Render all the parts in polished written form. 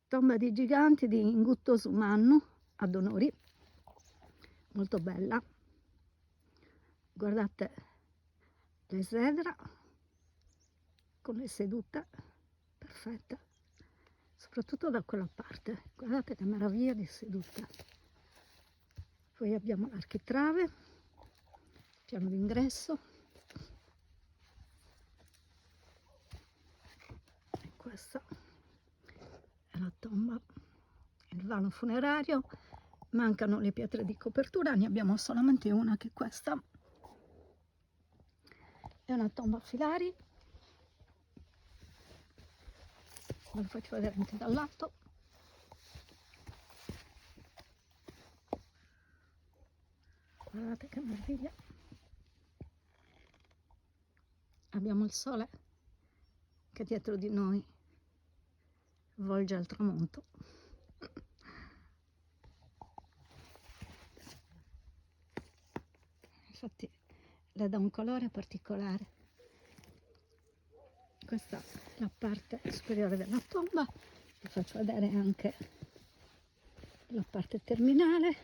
tomba di giganti di Ingutto Sumannu ad Onori, molto bella. Guardate l'esedra con le sedute, perfetta, soprattutto da quella parte. Guardate che meraviglia di sedute. Poi abbiamo l'architrave, piano d'ingresso, e questa è la tomba, il vano funerario. Mancano le pietre di copertura, ne abbiamo solamente una, che è questa. È una tomba a filari, ve lo faccio vedere anche dall'alto. Guardate che meraviglia. Abbiamo il sole che dietro di noi volge al tramonto. Infatti le dà un colore particolare. Questa è la parte superiore della tomba, vi faccio vedere anche la parte terminale,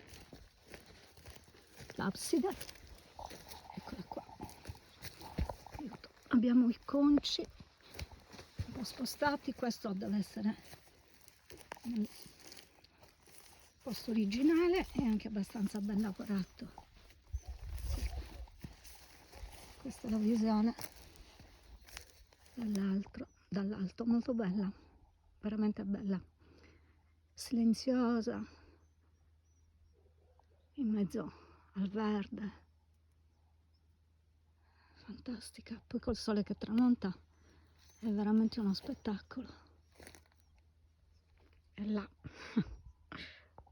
l'abside, eccola qua. Abbiamo i conci un po' spostati, questo deve essere il posto originale, è anche abbastanza ben lavorato. Questa è la visione dall'alto, molto bella, veramente bella, silenziosa, in mezzo al verde, fantastica. Poi col sole che tramonta è veramente uno spettacolo. E là